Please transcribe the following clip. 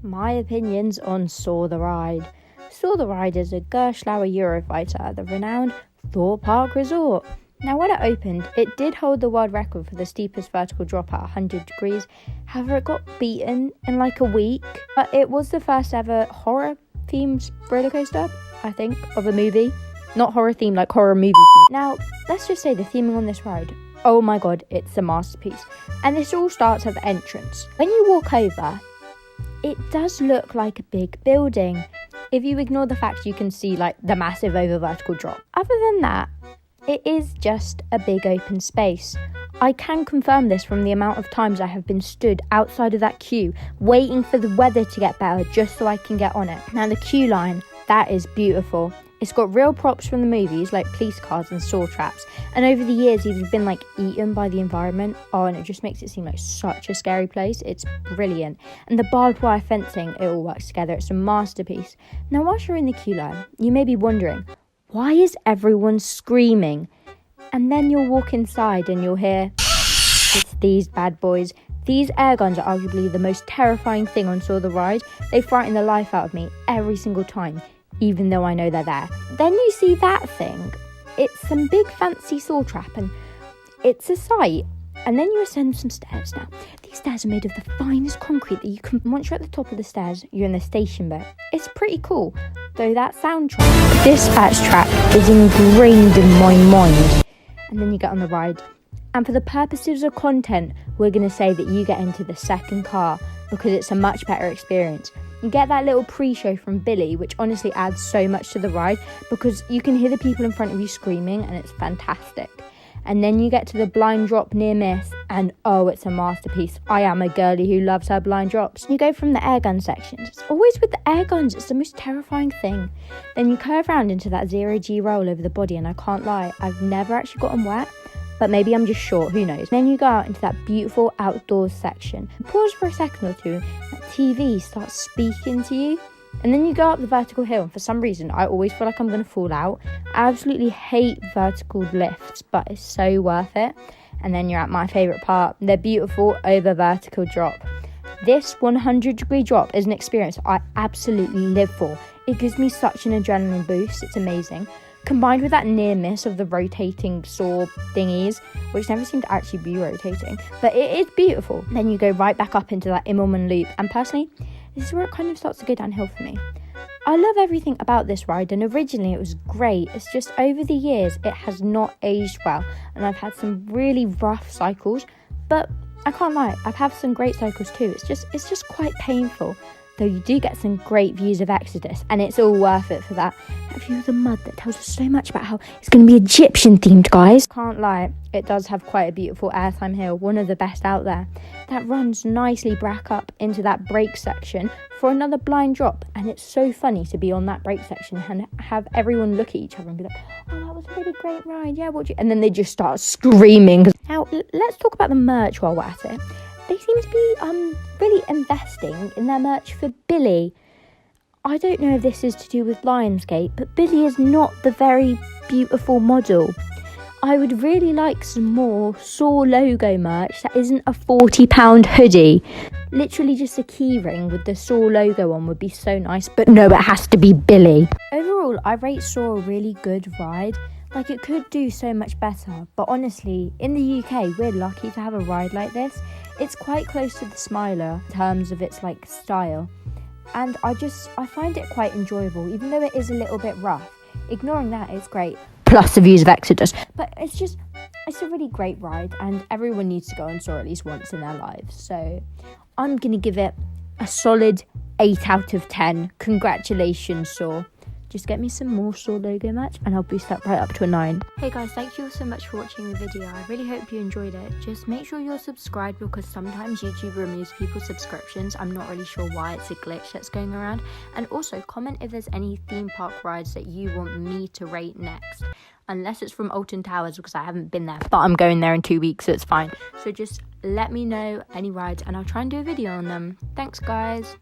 my opinions on Saw the Ride. Saw the Ride is a Gerstlauer Eurofighter at the renowned Thorpe Park Resort. Now, when it opened, it did hold the world record for the steepest vertical drop at 100 degrees. However, it got beaten in like a week. But it was the first ever horror-themed roller coaster, I think, of a movie. Not horror-themed, like horror movie. Now, let's just say the theming on this ride, oh my god, it's a masterpiece. And this all starts at the entrance. When you walk over, it does look like a big building. If you ignore the fact you can see like the massive over vertical drop. Other than that, it is just a big open space. I can confirm this from the amount of times I have been stood outside of that queue, waiting for the weather to get better just so I can get on it. Now the queue line, that is beautiful. It's got real props from the movies like police cars and saw traps. And over the years, you've been like eaten by the environment. Oh, and it just makes it seem like such a scary place. It's brilliant. And the barbed wire fencing, it all works together. It's a masterpiece. Now, whilst you're in the queue line, you may be wondering, why is everyone screaming? And then you'll walk inside and you'll hear, it's these bad boys. These air guns are arguably the most terrifying thing on Saw the Ride. They frighten the life out of me every single time, even though I know they're there. Then you see that thing. It's some big fancy saw trap and it's a sight. And then you ascend some stairs. Now, these stairs are made of the finest concrete that you can... Once you're at the top of the stairs, you're in the station bit. It's pretty cool. Though that soundtrack, the dispatch track, is ingrained in my mind. And then you get on the ride. And for the purposes of content, we're going to say that you get into the second car because it's a much better experience. You get that little pre-show from Billy, which honestly adds so much to the ride because you can hear the people in front of you screaming and it's fantastic. And then you get to the blind drop near miss and oh, it's a masterpiece. I am a girlie who loves her blind drops. You go from the air gun sections. It's always with the air guns. It's the most terrifying thing. Then you curve around into that 0G roll over the body and I can't lie, I've never actually gotten wet. But maybe I'm just short, who knows. Then you go out into that beautiful outdoors section. Pause for a second or two, that TV starts speaking to you. And then you go up the vertical hill, and for some reason, I always feel like I'm going to fall out. I absolutely hate vertical lifts, but it's so worth it. And then you're at my favourite part, the beautiful over vertical drop. This 100-degree drop is an experience I absolutely live for. It gives me such an adrenaline boost, it's amazing. Combined with that near miss of the rotating saw thingies, which never seem to actually be rotating, but it is beautiful. Then you go right back up into that Immelman loop, and personally, this is where it kind of starts to go downhill for me. I love everything about this ride, and originally it was great. It's just over the years, it has not aged well, and I've had some really rough cycles, but I can't lie, I've had some great cycles too. It's just quite painful. Though you do get some great views of Exodus, and it's all worth it for that. That view of the mud that tells us so much about how it's going to be Egyptian themed, guys. Can't lie, it does have quite a beautiful airtime hill, one of the best out there. That runs nicely back up into that brake section for another blind drop, and it's so funny to be on that brake section and have everyone look at each other and be like, oh, that was a really great ride, yeah, and then they just start screaming. Now, let's talk about the merch while we're at it. They seem to be really investing in their merch for Billy. I don't know if this is to do with Lionsgate, but Billy is not the very beautiful model. I would really like some more Saw logo merch that isn't a £40 hoodie. Literally just a key ring with the Saw logo on would be so nice, but no, it has to be Billy. Overall, I rate Saw a really good ride. Like, it could do so much better, but honestly, in the UK, we're lucky to have a ride like this. It's quite close to the Smiler in terms of its, like, style. And I find it quite enjoyable, even though it is a little bit rough. Ignoring that, it's great. Plus the views of Exodus. But it's a really great ride, and everyone needs to go and Saw at least once in their lives. So I'm going to give it a solid 8 out of 10. Congratulations, Saw. Just get me some more Saw logo merch and I'll boost that right up to a 9. Hey guys, thank you so much for watching the video. I really hope you enjoyed it. Just make sure you're subscribed because sometimes YouTube removes people's subscriptions. I'm not really sure why, it's a glitch that's going around. And also comment if there's any theme park rides that you want me to rate next. Unless it's from Alton Towers because I haven't been there, but I'm going there in 2 weeks, so it's fine. So just let me know any rides and I'll try and do a video on them. Thanks guys.